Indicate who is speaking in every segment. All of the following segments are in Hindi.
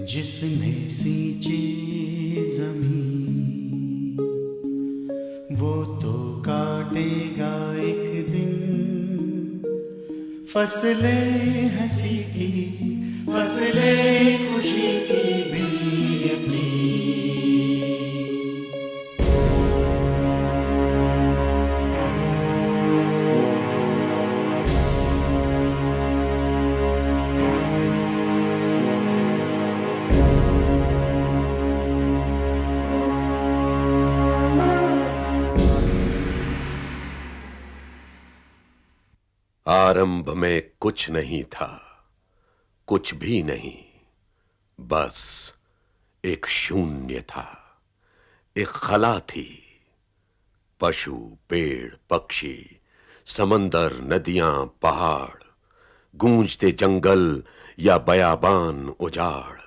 Speaker 1: जिसने सींची जमीन वो तो काटेगा एक दिन फसलें हंसी की, फसलें खुशी की भी अपनी।
Speaker 2: आरंभ में कुछ नहीं था, कुछ भी नहीं, बस एक शून्य था, एक खला थी। पशु, पेड़, पक्षी, समंदर, नदियां, पहाड़, गूंजते जंगल या बयाबान उजाड़,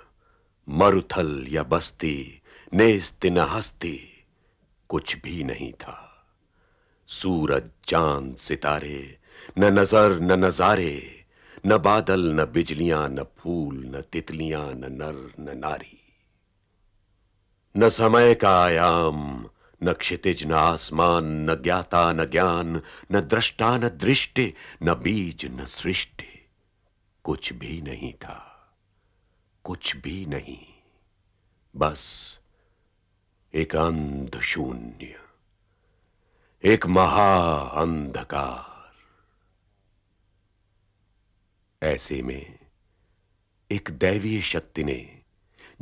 Speaker 2: मरुथल या बस्ती, नेस्त न हस्ती, कुछ भी नहीं था। सूरज, चांद, सितारे, न नजर न नजारे, न बादल न बिजलियां, न फूल न तितलियां, न नर न नारी। न समय का आयाम, न क्षितिज न आसमान, न ज्ञाता न ज्ञान, न दृष्टा न दृष्टि, न बीज न सृष्टि, कुछ भी नहीं था, कुछ भी नहीं, बस एक अंध शून्य, एक महा अंधकार। ऐसे में एक दैवीय शक्ति ने,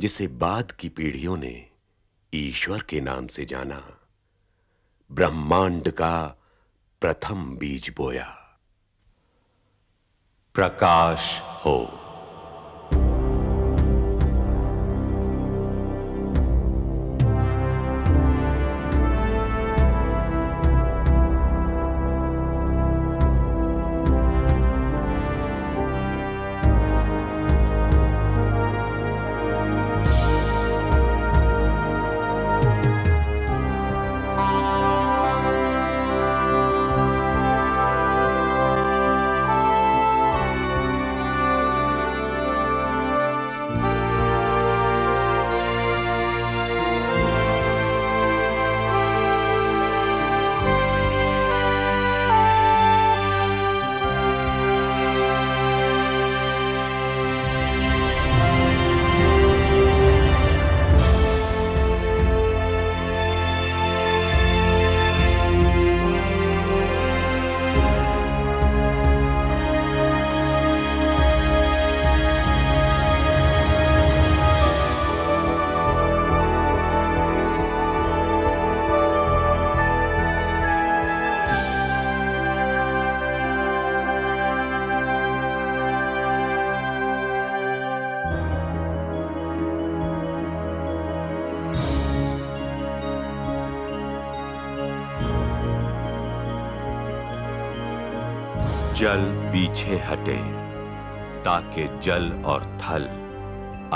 Speaker 2: जिसे बाद की पीढ़ियों ने ईश्वर के नाम से जाना, ब्रह्मांड का प्रथम बीज बोया। प्रकाश हो।
Speaker 3: जल पीछे हटे ताकि जल और थल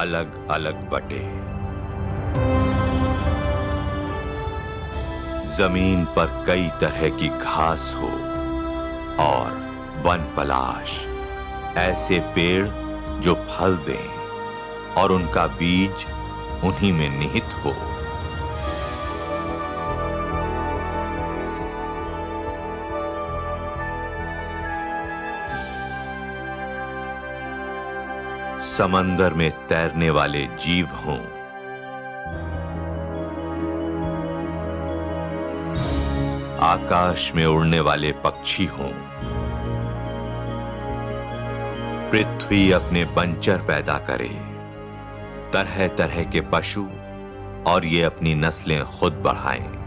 Speaker 3: अलग अलग बटे। जमीन पर कई तरह की घास हो और वन पलाश, ऐसे पेड़ जो फल दें और उनका बीज उन्हीं में निहित हो। समंदर में तैरने वाले जीव हों, आकाश में उड़ने वाले पक्षी हों, पृथ्वी अपने बंचर पैदा करे, तरह तरह के पशु, और ये अपनी नस्लें खुद बढ़ाएं।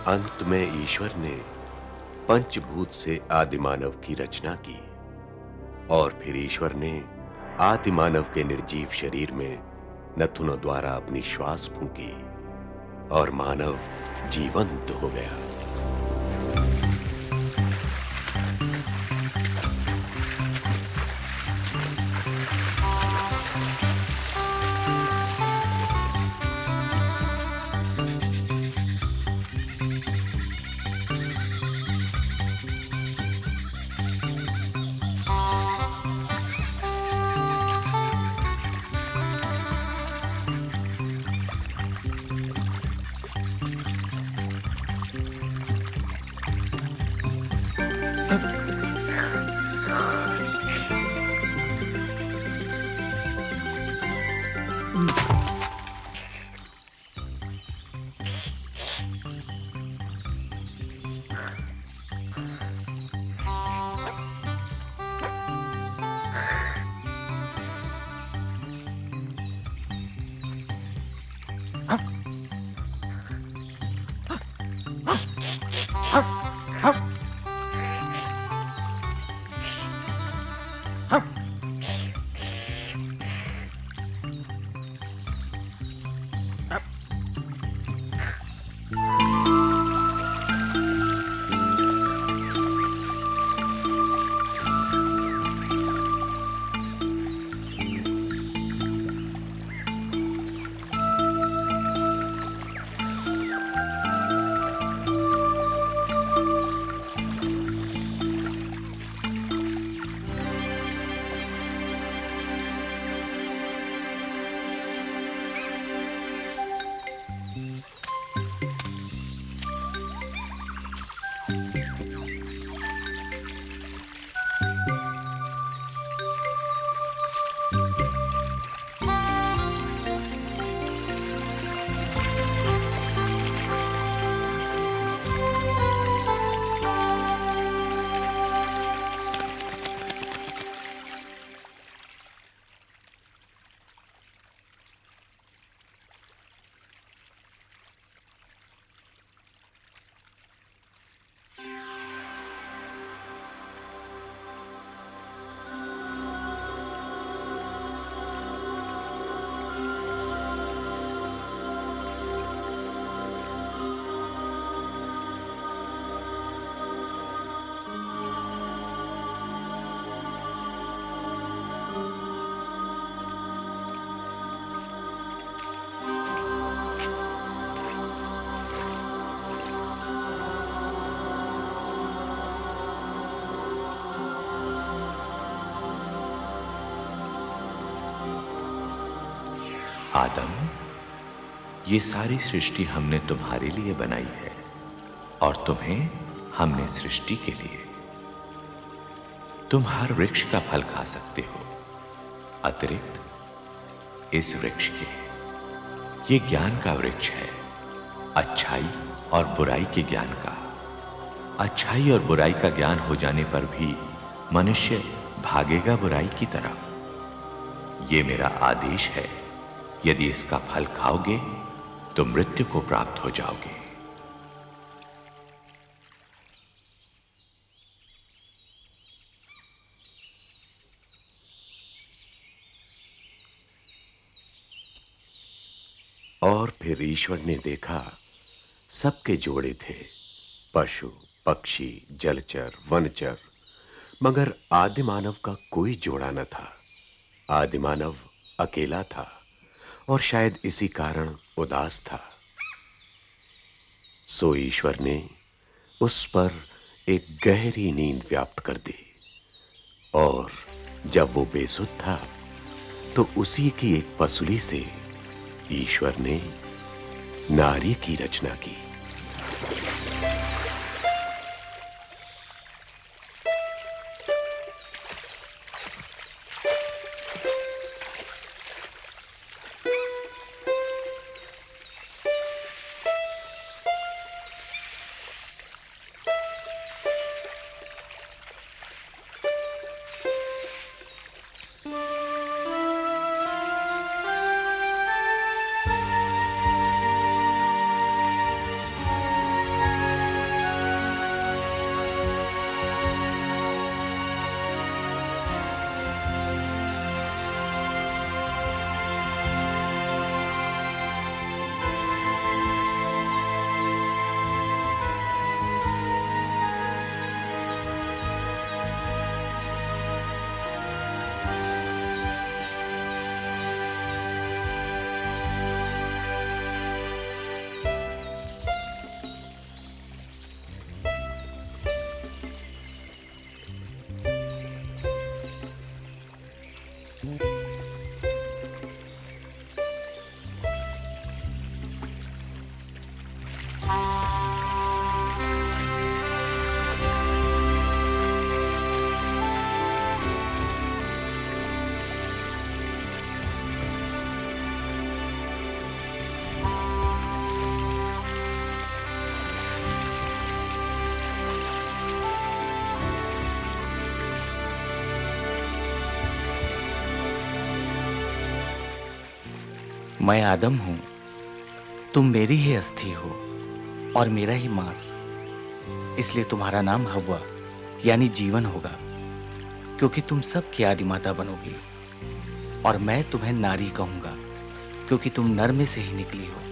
Speaker 2: अंत में ईश्वर ने पंचभूत से आदिमानव की रचना की और फिर ईश्वर ने आदिमानव के निर्जीव शरीर में नथुनों द्वारा अपनी श्वास फूंकी और मानव जीवंत हो गया।
Speaker 3: आदम, ये सारी सृष्टि हमने तुम्हारे लिए बनाई है और तुम्हें हमने सृष्टि के लिए। तुम हर वृक्ष का फल खा सकते हो अतिरिक्त इस वृक्ष के। ये ज्ञान का वृक्ष है, अच्छाई और बुराई के ज्ञान का। अच्छाई और बुराई का ज्ञान हो जाने पर भी मनुष्य भागेगा बुराई की तरफ। ये मेरा आदेश है, यदि इसका फल खाओगे तो मृत्यु को प्राप्त हो जाओगे।
Speaker 2: और फिर ईश्वर ने देखा सबके जोड़े थे, पशु, पक्षी, जलचर, वनचर, मगर आदिमानव का कोई जोड़ा न था। आदिमानव अकेला था और शायद इसी कारण उदास था। सो ईश्वर ने उस पर एक गहरी नींद व्याप्त कर दी और जब वो बेसुध था तो उसी की एक पसुली से ईश्वर ने नारी की रचना की।
Speaker 4: मैं आदम हूं, तुम मेरी ही अस्थि हो और मेरा ही मांस, इसलिए तुम्हारा नाम हव्वा यानी जीवन होगा, क्योंकि तुम सब की आदिमाता बनोगी। और मैं तुम्हें नारी कहूंगा, क्योंकि तुम नर में से ही निकली हो।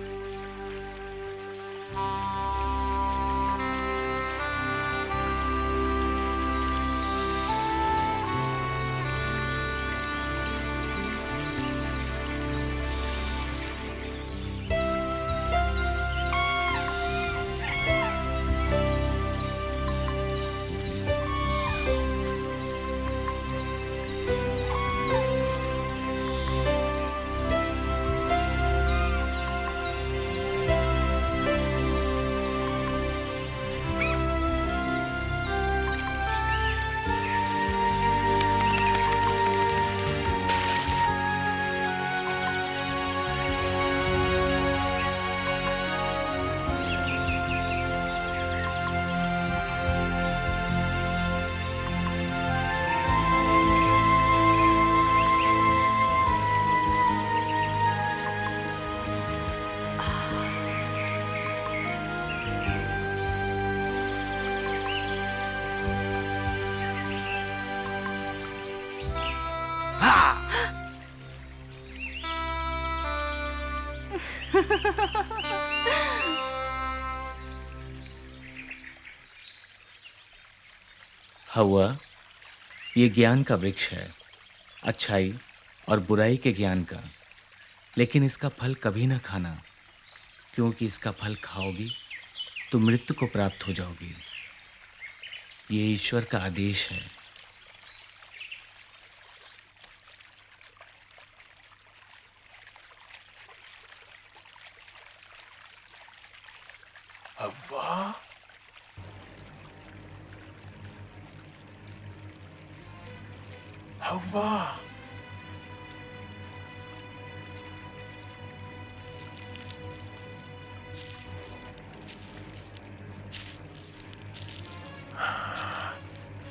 Speaker 4: हव्वा, ये ज्ञान का वृक्ष है, अच्छाई और बुराई के ज्ञान का, लेकिन इसका फल कभी ना खाना, क्योंकि इसका फल खाओगी तो मृत्यु को प्राप्त हो जाओगी। ये ईश्वर का आदेश है।
Speaker 2: हव्वा, हव्वा,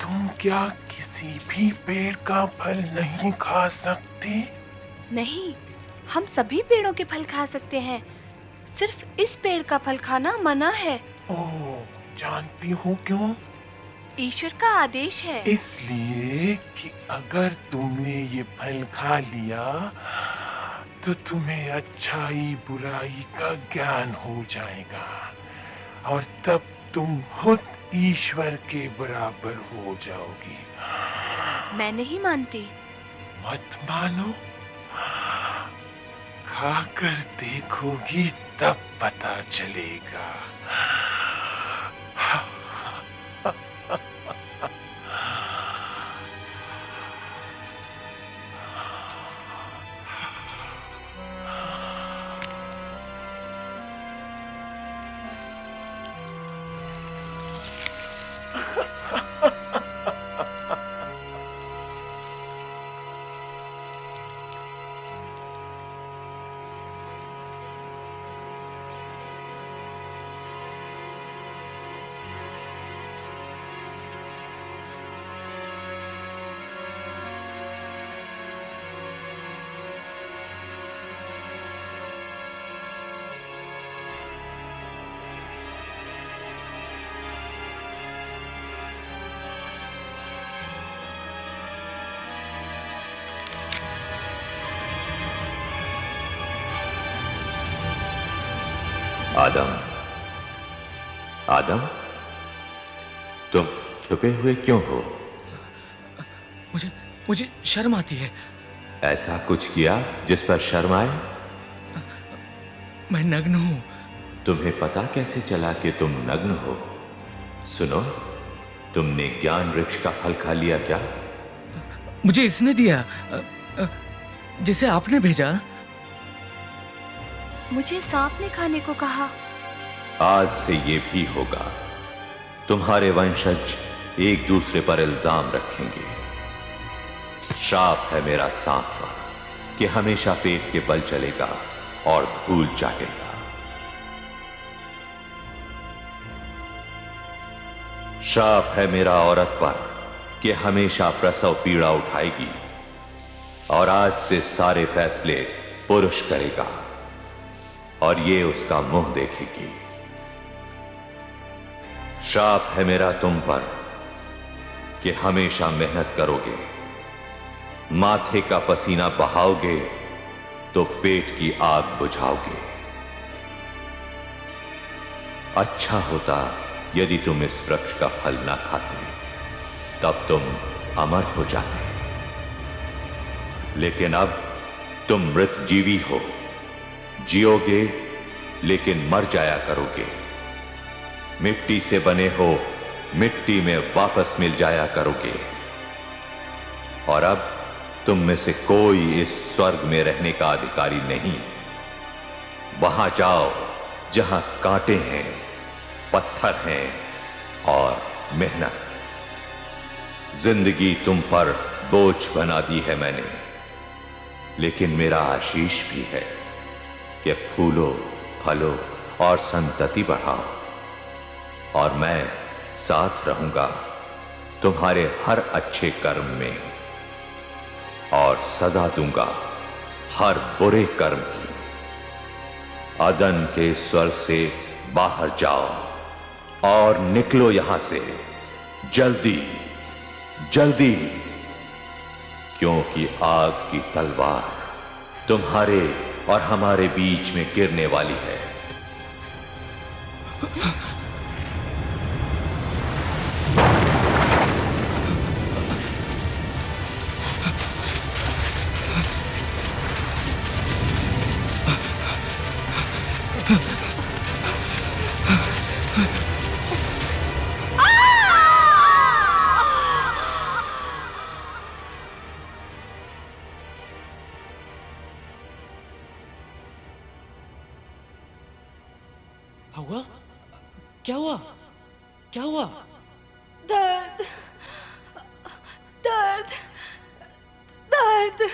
Speaker 2: तुम क्या किसी भी पेड़ का फल नहीं खा सकती?
Speaker 5: नहीं, हम सभी पेड़ों के फल खा सकते हैं, सिर्फ इस पेड़ का फल खाना मना है।
Speaker 2: ओह, जानती हो क्यों?
Speaker 5: ईश्वर का आदेश है।
Speaker 2: इसलिए कि अगर तुमने ये फल खा लिया तो तुम्हें अच्छाई बुराई का ज्ञान हो जाएगा और तब तुम खुद ईश्वर के बराबर हो जाओगी।
Speaker 5: मैं नहीं मानती।
Speaker 2: मत मानो, खाकर देखोगी तब पता चलेगा।
Speaker 3: आदम, आदम, तुम छुपे हुए क्यों हो?
Speaker 4: मुझे शर्म आती है।
Speaker 3: ऐसा कुछ किया जिस पर शर्म आए?
Speaker 4: मैं नग्न हूं।
Speaker 3: तुम्हें पता कैसे चला कि तुम नग्न हो? सुनो, तुमने ज्ञान वृक्ष का फल खा लिया क्या?
Speaker 4: मुझे इसने दिया, जिसे आपने भेजा।
Speaker 5: मुझे सांप ने खाने को कहा।
Speaker 3: आज से ये भी होगा। तुम्हारे वंशज एक दूसरे पर इल्जाम रखेंगे। श्राप है मेरा सांप पर कि हमेशा पेट के बल चलेगा और धूल चाटेगा। श्राप है मेरा औरत पर कि हमेशा प्रसव पीड़ा उठाएगी। और आज से सारे फैसले पुरुष करेगा और ये उसका मुंह देखेगी। श्राप है मेरा तुम पर कि हमेशा मेहनत करोगे, माथे का पसीना बहाओगे तो पेट की आग बुझाओगे। अच्छा होता यदि तुम इस वृक्ष का फल ना खाते, तब तुम अमर हो जाते। लेकिन अब तुम मृत जीवी हो, जियोगे लेकिन मर जाया करोगे। मिट्टी से बने हो, मिट्टी में वापस मिल जाया करोगे। और अब तुम में से कोई इस स्वर्ग में रहने का अधिकारी नहीं। वहां जाओ जहां कांटे हैं, पत्थर हैं और मेहनत। जिंदगी तुम पर बोझ बना दी है मैंने, लेकिन मेरा आशीष भी है कि फूलो, फलो और संतति बढ़ाओ। और मैं साथ रहूंगा तुम्हारे हर अच्छे कर्म में और सजा दूंगा हर बुरे कर्म की। अदन के स्वर्ग से बाहर जाओ और निकलो यहां से जल्दी जल्दी, क्योंकि आग की तलवार तुम्हारे और हमारे बीच में गिरने वाली है।
Speaker 4: हुआ? क्या हुआ? क्या हुआ?
Speaker 5: दर्द, दर्द, दर्द।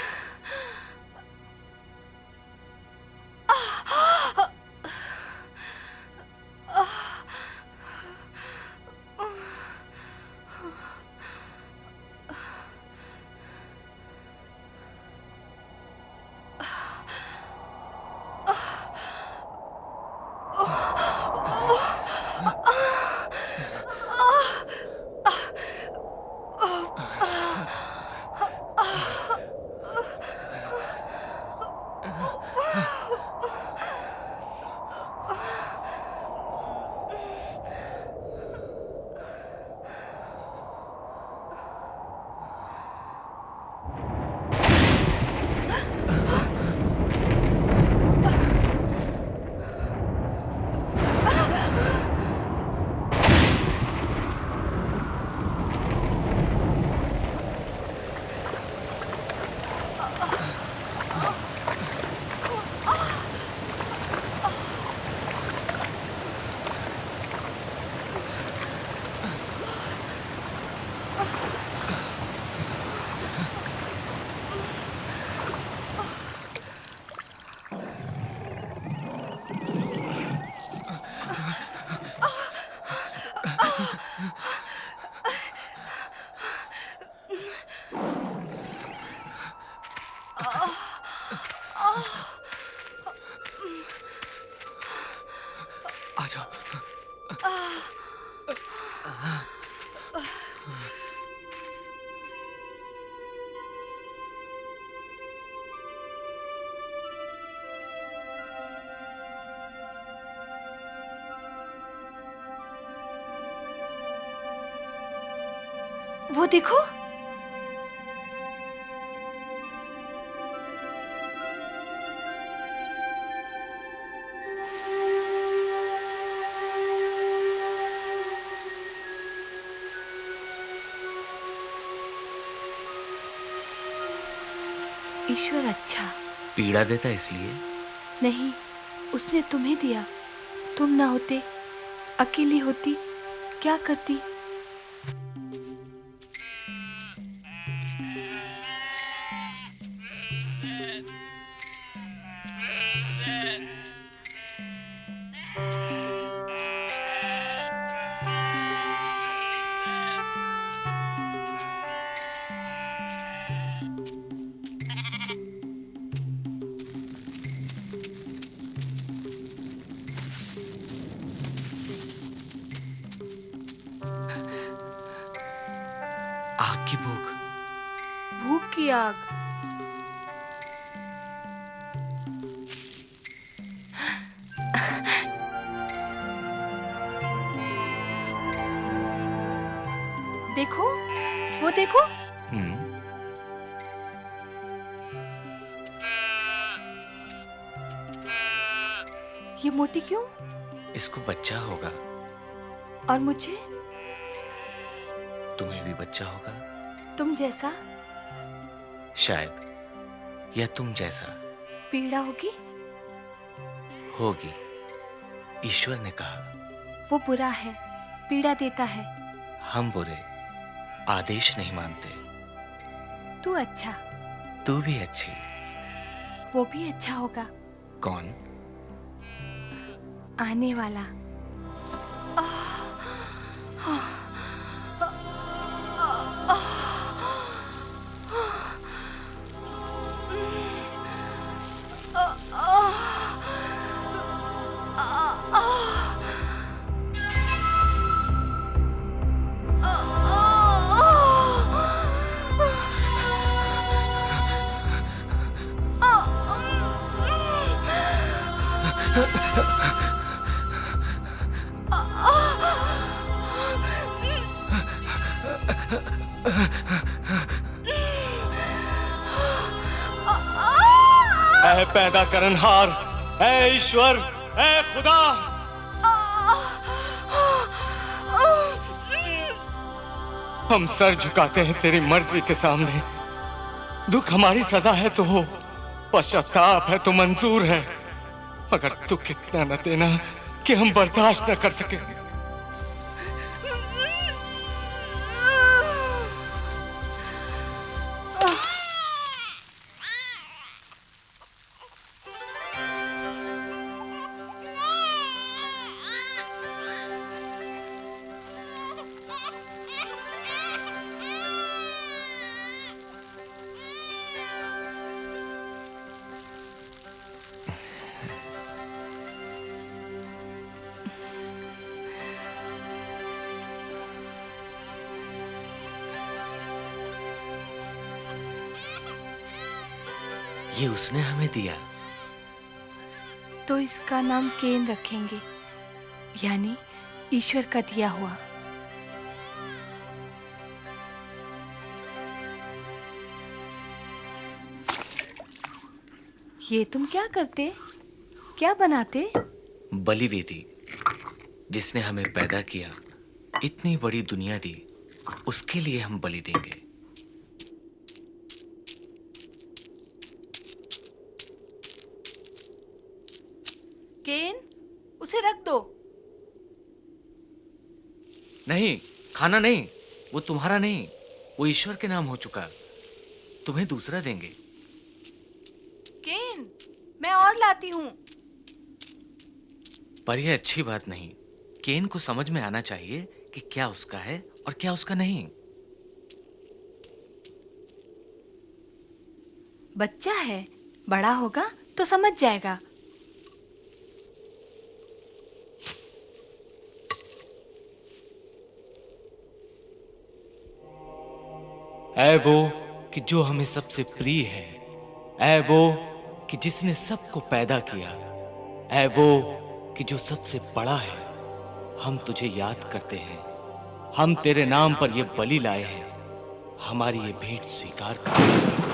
Speaker 4: आ जाओ।
Speaker 5: वो देखो, ईश्वर अच्छा।
Speaker 4: पीड़ा देता इसलिए?
Speaker 5: नहीं, उसने तुम्हें दिया। तुम ना होते, अकेली होती, क्या करती? की आग। देखो, वो देखो। ये मोटी क्यों?
Speaker 4: इसको बच्चा होगा।
Speaker 5: और मुझे?
Speaker 4: तुम्हें भी बच्चा होगा।
Speaker 5: तुम जैसा?
Speaker 4: शायद, या तुम जैसा।
Speaker 5: पीड़ा होगी?
Speaker 4: होगी। ईश्वर ने कहा।
Speaker 5: वो बुरा है, पीड़ा देता है।
Speaker 4: हम बुरे, आदेश नहीं मानते।
Speaker 5: तू अच्छा।
Speaker 4: तू भी अच्छी।
Speaker 5: वो भी अच्छा होगा।
Speaker 4: कौन?
Speaker 5: आने वाला।
Speaker 6: ऐ पैदा करनहार, ऐ ईश्वर, ऐ खुदा। हम सर झुकाते हैं तेरी मर्जी के सामने। दुख हमारी सजा है तो हो, पश्चाताप है तो मंजूर है, मगर दुख इतना न देना कि हम बर्दाश्त न कर सके।
Speaker 4: ये उसने हमें दिया।
Speaker 5: तो इसका नाम केन रखेंगे, यानी ईश्वर का दिया हुआ। ये तुम क्या करते? क्या बनाते?
Speaker 4: बलि वेदी। जिसने हमें पैदा किया, इतनी बड़ी दुनिया दी, उसके लिए हम बलि देंगे।
Speaker 5: केन, उसे रख दो।
Speaker 4: नहीं, खाना नहीं। वो तुम्हारा नहीं, वो ईश्वर के नाम हो चुका। तुम्हें दूसरा देंगे।
Speaker 5: केन, मैं और लाती हूँ।
Speaker 4: पर यह अच्छी बात नहीं। केन को समझ में आना चाहिए कि क्या उसका है और क्या उसका नहीं।
Speaker 5: बच्चा है, बड़ा होगा तो समझ जाएगा।
Speaker 6: ऐ वो कि जो हमें सबसे प्रिय है, ऐ वो कि जिसने सबको पैदा किया, ऐ वो कि जो सबसे बड़ा है, हम तुझे याद करते हैं। हम तेरे नाम पर ये बलि लाए हैं। हमारी ये भेंट स्वीकार कर।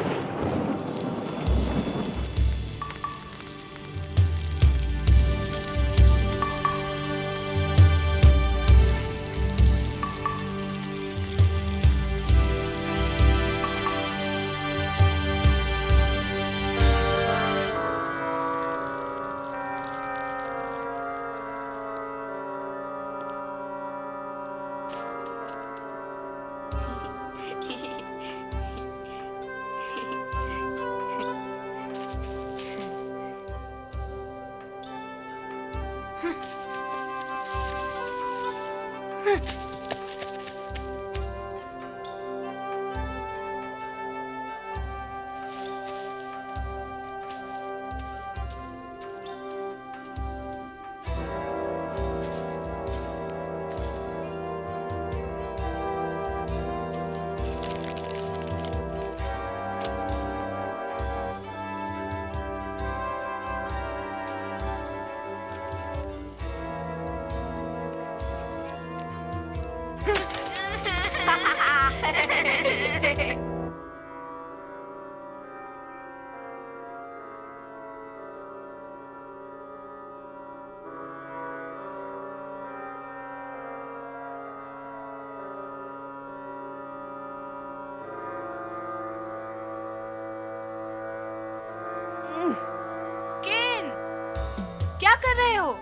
Speaker 5: कर रहे हो?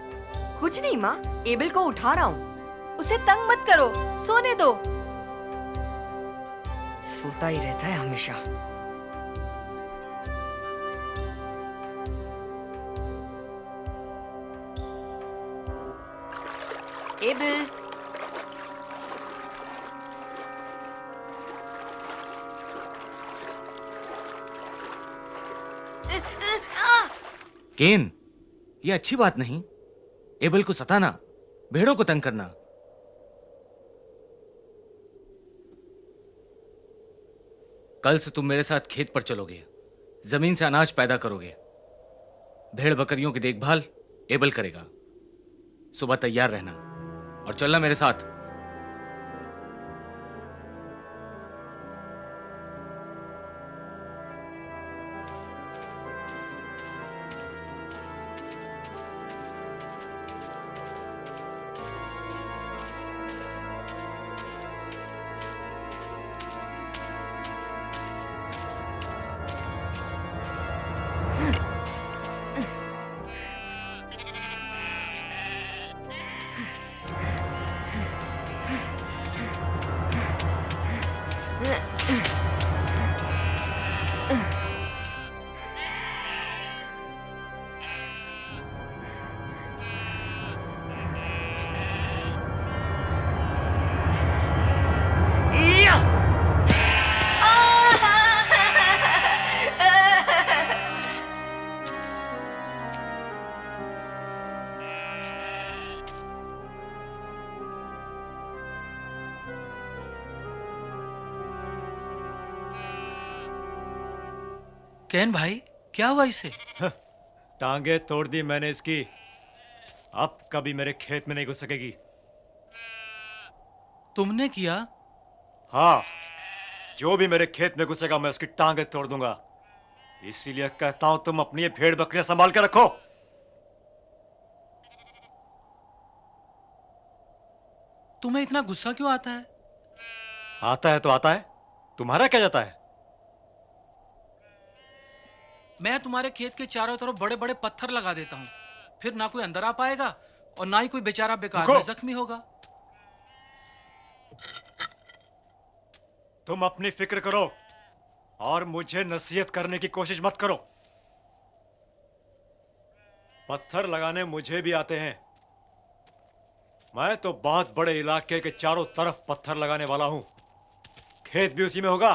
Speaker 7: कुछ नहीं माँ, एबल को उठा रहा हूँ।
Speaker 5: उसे तंग मत करो, सोने दो।
Speaker 7: सोता ही रहता है हमेशा। एबल,
Speaker 4: केन, ये अच्छी बात नहीं। एबल को सताना, भेड़ों को तंग करना। कल से तुम मेरे साथ खेत पर चलोगे, जमीन से अनाज पैदा करोगे। भेड़ बकरियों की देखभाल एबल करेगा। सुबह तैयार रहना और चलना मेरे साथ।
Speaker 6: कैन भाई, क्या हुआ इसे?
Speaker 8: टांगे तोड़ दी मैंने इसकी। अब कभी मेरे खेत में नहीं घुस सकेगी।
Speaker 6: तुमने किया?
Speaker 8: हाँ, जो भी मेरे खेत में घुसेगा मैं उसकी टांगे तोड़ दूंगा। इसीलिए कहता हूं तुम अपनी ये भेड़ बकरियां संभाल के रखो।
Speaker 6: तुम्हें इतना गुस्सा क्यों आता है?
Speaker 8: आता है तो आता है, तुम्हारा क्या जाता है?
Speaker 6: मैं तुम्हारे खेत के चारों तरफ बड़े बड़े पत्थर लगा देता हूँ, फिर ना कोई अंदर आ पाएगा और ना ही कोई बेचारा बेकार में जख्मी होगा।
Speaker 8: तुम अपनी फिक्र करो और मुझे नसीहत करने की कोशिश मत करो। पत्थर लगाने मुझे भी आते हैं। मैं तो बहुत बड़े इलाके के चारों तरफ पत्थर लगाने वाला हूं। खेत भी उसी में होगा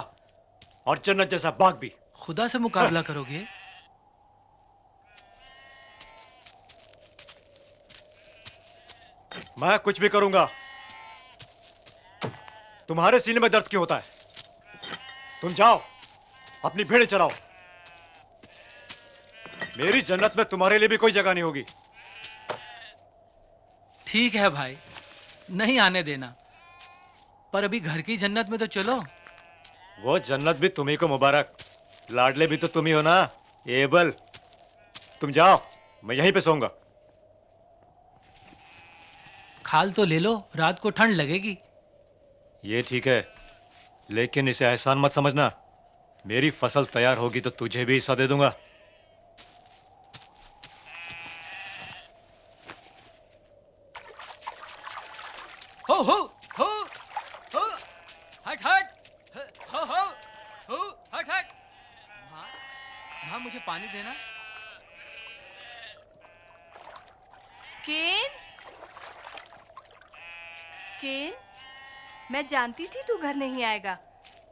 Speaker 8: और जन्नत जैसा बाग भी।
Speaker 6: खुदा से मुकाबला करोगे?
Speaker 8: मैं कुछ भी करूंगा। तुम्हारे सीने में दर्द क्यों होता है? तुम जाओ, अपनी भेड़ें चराओ। मेरी जन्नत में तुम्हारे लिए भी कोई जगह नहीं होगी।
Speaker 6: ठीक है भाई, नहीं आने देना, पर अभी घर की जन्नत में तो चलो।
Speaker 8: वो जन्नत भी तुम्ही को मुबारक। लाडले भी तो तुम ही हो ना एबल। तुम जाओ, मैं यहीं पे सोऊंगा।
Speaker 6: खाल तो ले लो, रात को ठंड लगेगी।
Speaker 8: ये ठीक है, लेकिन इसे एहसान मत समझना। मेरी फसल तैयार होगी तो तुझे भी हिस्सा दे दूंगा।
Speaker 6: हो हो हो हो, हट हट, हो हो हो, हट हट। माँ, माँ मुझे पानी देना।
Speaker 5: केन, केन, मैं जानती थी तू घर नहीं आएगा।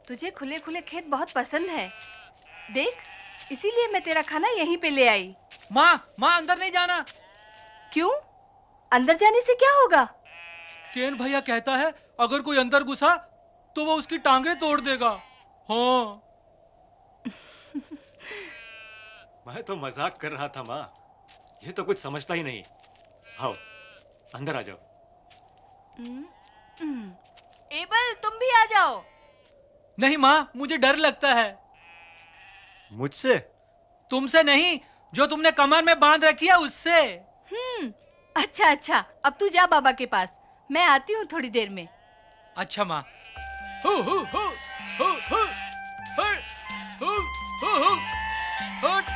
Speaker 5: तुझे खुले खुले खेत बहुत पसंद है। देख, इसीलिए मैं तेरा खाना यहीं पे ले आई।
Speaker 6: माँ, माँ अंदर नहीं जाना।
Speaker 5: क्यों? अंदर जाने से क्या होगा?
Speaker 6: केन भैया कहता है अगर कोई अंदर घुसा तो वो उसकी टांगे तोड़ देगा। हाँ।
Speaker 8: मैं तो मजाक कर रहा था माँ, ये तो कुछ समझता ही नहीं। आओ, अंदर आ जाओ।
Speaker 5: एबल, तुम भी आ जाओ।
Speaker 6: नहीं माँ, मुझे डर लगता है।
Speaker 8: मुझसे?
Speaker 6: तुमसे नहीं, जो तुमने कमर में बांध रखी है उससे।
Speaker 5: अच्छा अच्छा, अब तू जा बाबा के पास, मैं आती हूँ थोड़ी देर में।
Speaker 6: अच्छा माँ। हो हो हो हो हो हो हो हो हो हट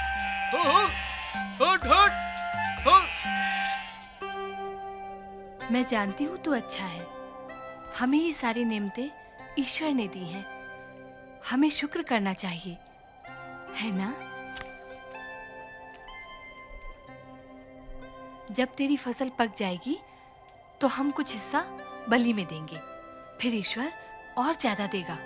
Speaker 6: हो हो हट हट हो
Speaker 5: मैं जानती हूँ तू अच्छा है। हमें ये सारी नेमतें ईश्वर ने दी हैं। हमें शुक्र करना चाहिए, है ना? जब तेरी फसल पक जाएगी तो हम कुछ हिस्सा बलि में देंगे, फिर ईश्वर और ज्यादा देगा।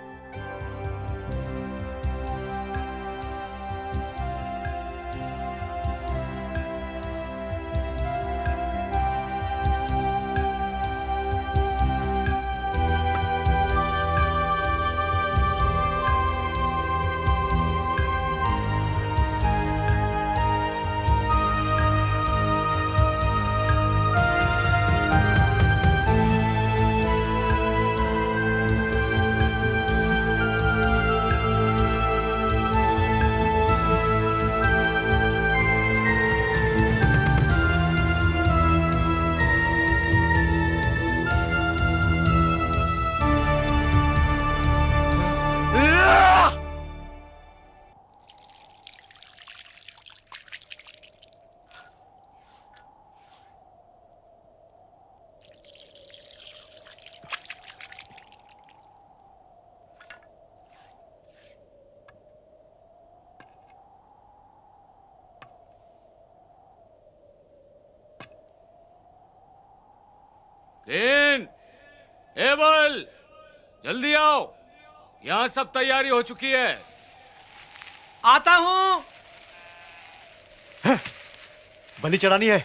Speaker 6: केन, एबल, जल्दी आओ, यहां सब तैयारी हो चुकी है।
Speaker 9: आता हूं।
Speaker 8: बलि चढ़ानी है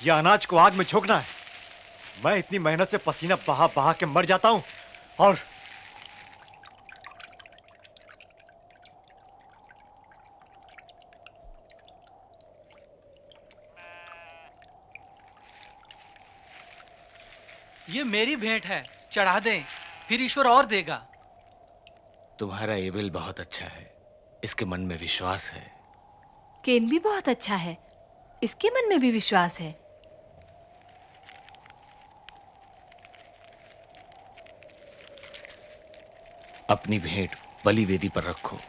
Speaker 8: या अनाज को आग में झोंकना है? मैं इतनी मेहनत से पसीना बहा बहा के मर जाता हूं और
Speaker 9: ये मेरी भेंट है, चढ़ा दें, फिर ईश्वर और देगा।
Speaker 4: तुम्हारा एबेल बहुत अच्छा है, इसके मन में विश्वास है।
Speaker 5: केन भी बहुत अच्छा है, इसके मन में भी विश्वास है।
Speaker 4: अपनी भेंट बलि वेदी पर रखो।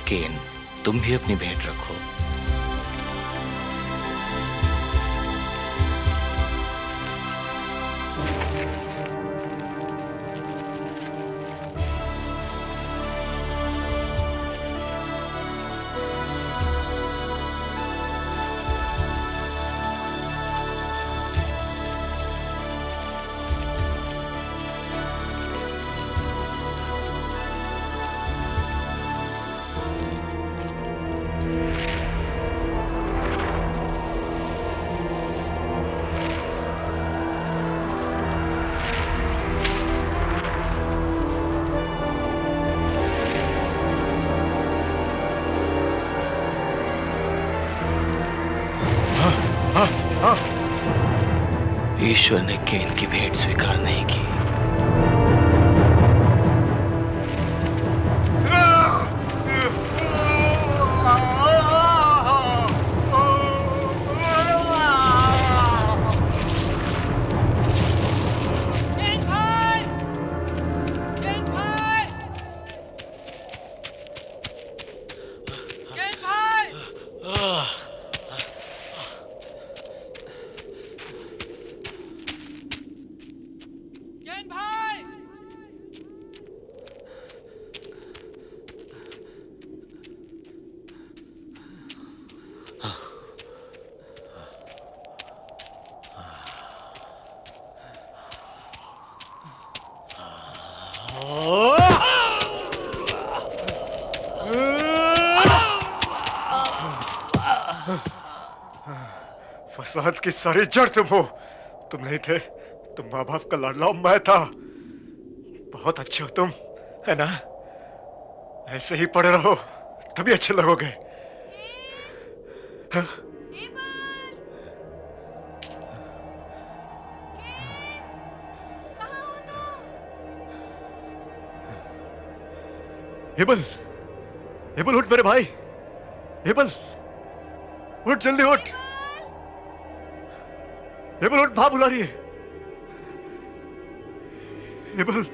Speaker 4: केन, तुम भी अपनी भेंट रखो। ईश्वर ने केन की भेंट स्वीकार नहीं की।
Speaker 8: फसाद की सारी जड़ तुम हो। तुम नहीं थे, तुम माँ बाप का लाडला मैं था। बहुत अच्छे हो तुम, है ना? ऐसे ही पड़े रहो, तभी अच्छे लगोगे। हाँ? एबल, एबल उठ मेरे भाई, एबल उठ, जल्दी उठ। एबल उठ, मां बुला रही है। एबल,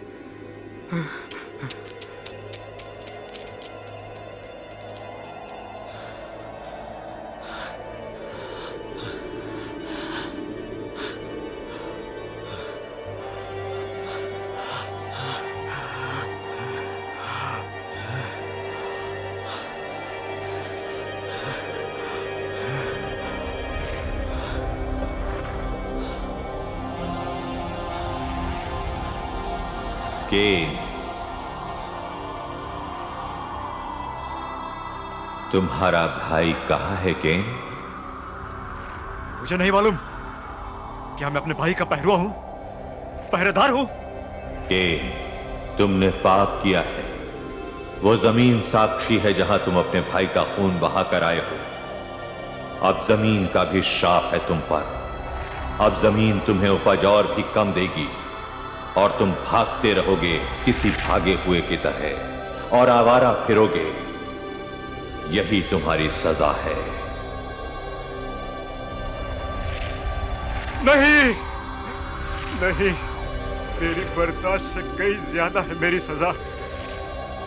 Speaker 3: केन, तुम्हारा भाई कहाँ है केन?
Speaker 8: मुझे नहीं मालूम। क्या मैं अपने भाई का पहरुआ हूं, पहरेदार हूं?
Speaker 3: केन, तुमने पाप किया है। वो जमीन साक्षी है जहां तुम अपने भाई का खून बहा कर आए हो। अब जमीन का भी श्राप है तुम पर। अब जमीन तुम्हें उपज और भी कम देगी और तुम भागते रहोगे किसी भागे हुए की तरह और आवारा फिरोगे। यही तुम्हारी सजा है।
Speaker 8: नहीं, नहीं, मेरी बर्दाश्त से कई ज्यादा है मेरी सजा।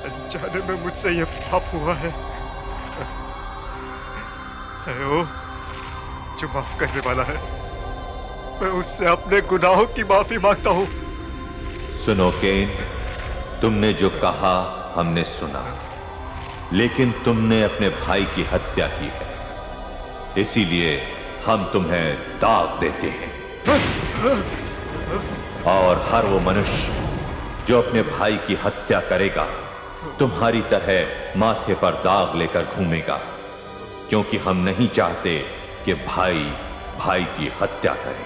Speaker 8: अनजाने में मुझसे यह पाप हुआ है। ओ, जो माफ करने वाला है, मैं उससे अपने गुनाहों की माफी मांगता हूं।
Speaker 3: सुनो केन, तुमने जो कहा हमने सुना, लेकिन तुमने अपने भाई की हत्या की है। इसीलिए हम तुम्हें दाग देते हैं। और हर वो मनुष्य जो अपने भाई की हत्या करेगा तुम्हारी तरह माथे पर दाग लेकर घूमेगा, क्योंकि हम नहीं चाहते कि भाई भाई की हत्या करे।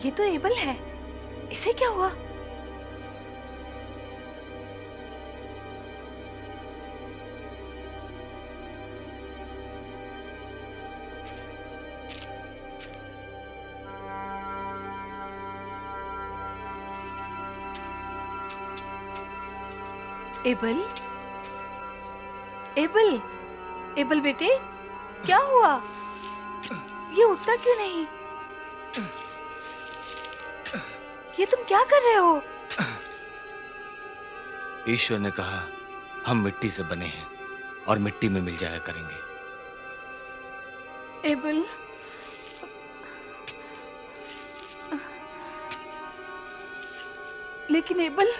Speaker 5: ये तो एबल है, इसे क्या हुआ? एबल, एबल, एबल बेटे, क्या हुआ? ये उठता क्यों नहीं? ये तुम क्या कर रहे हो?
Speaker 4: ईश्वर ने कहा हम मिट्टी से बने हैं और मिट्टी में मिल जाया करेंगे।
Speaker 5: एबल, लेकिन एबल,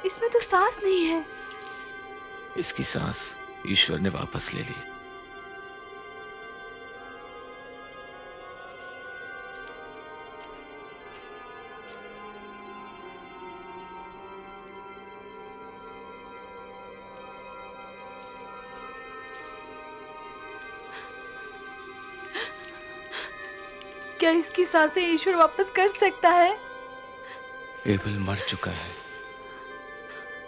Speaker 5: इसमें तो सांस नहीं है।
Speaker 4: इसकी सांस ईश्वर ने वापस ले ली।
Speaker 5: क्या इसकी सांसें ईश्वर वापस कर सकता है?
Speaker 4: एबल मर चुका है।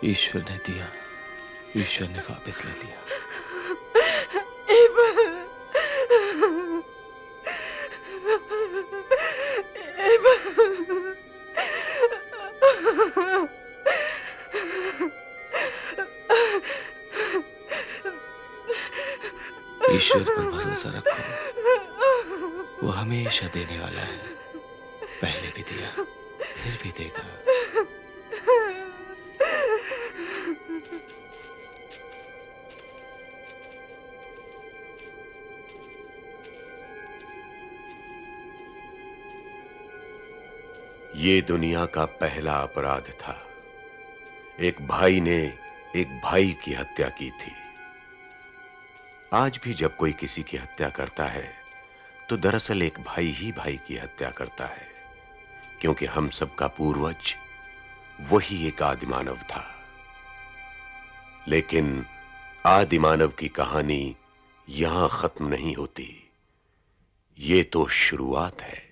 Speaker 4: ईश्वर ने दिया, ईश्वर ने वापस ले लिया।
Speaker 5: एबल, एबल,
Speaker 4: ईश्वर पर भरोसा रखो, वो हमेशा देने वाला है। पहले भी दिया, फिर भी देगा।
Speaker 2: ये दुनिया का पहला अपराध था। एक भाई ने एक भाई की हत्या की थी। आज भी जब कोई किसी की हत्या करता है तो दरअसल एक भाई ही भाई की हत्या करता है, क्योंकि हम सबका पूर्वज वही एक आदिमानव था। लेकिन आदिमानव की कहानी यहां खत्म नहीं होती। ये तो शुरुआत है।